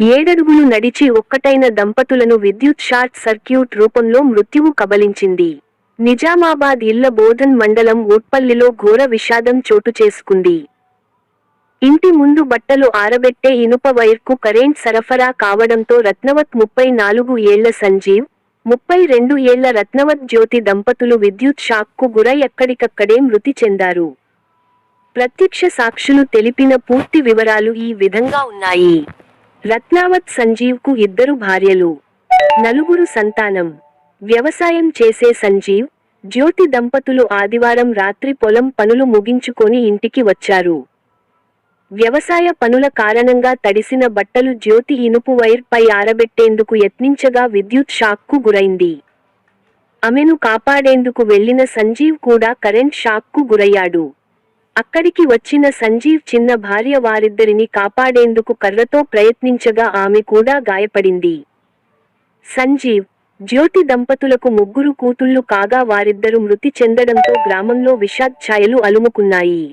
ఏడడుగులు నడిచి ఒక్కటైన దంపతులను విద్యుత్ షార్ట్ సర్క్యూట్ రూపంలో మృత్యువు కబలించింది. నిజామాబాద్ ఇళ్ల బోధన్ మండలం ఊట్పల్లిలో ఘోర విషాదం చోటు చేసుకుంది. ఇంటి ముందు బట్టలు ఆరబెట్టే ఇనుప వైర్కు కరెంట్ సరఫరా కావడంతో రత్నవత్ 34 ఏళ్ల సంజీవ్, 32 ఏళ్ల రత్నవత్ జ్యోతి దంపతులు విద్యుత్ షాక్కు గురై అక్కడికక్కడే మృతి చెందారు. ప్రత్యక్ష సాక్షులు తెలిపిన పూర్తి వివరాలు ఈ విధంగా ఉన్నాయి. రత్నావత్ సంజీవ్కు 2 భార్యలు, 4 సంతానం. వ్యవసాయం చేసే సంజీవ్, జ్యోతి దంపతులు ఆదివారం రాత్రి పొలం పనులు ముగించుకొని ఇంటికి వచ్చారు. వ్యవసాయ పనుల కారణంగా తడిసిన బట్టలు జ్యోతి ఇనుపు వైర్ పై ఆరబెట్టేందుకు యత్నించగా విద్యుత్ షాక్కు గురైంది. ఆమెను కాపాడేందుకు వెళ్లిన సంజీవ్ కూడా కరెంట్ షాక్కు గురయ్యాడు. అక్కడికి వచ్చిన సంజీవ్ చిన్న భార్య వారిద్దరిని కాపాడేందుకు కర్రతో ప్రయత్నించగా ఆమె కూడా గాయపడింది. సంజీవ్, జ్యోతి దంపతులకు 3 కూతుళ్లు కాగా వారిద్దరు మృతి చెందడంతో గ్రామంలో విషాదఛాయలు అలుముకున్నాయి.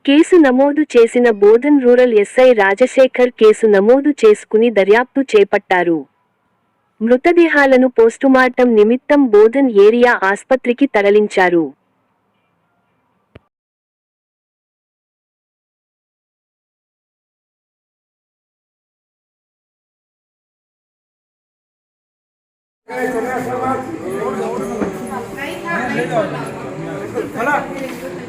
కేసు నమోదు చేసిన Bodhan rural SI Rajasekhar case నమోదు చేసుకుని దర్యాప్తు చేపట్టారు. మృతదేహాలను పోస్టుమార్టం నిమిత్తం బోధన్ ఏరియా ఆస్పత్రికి తరలించారు. Hola.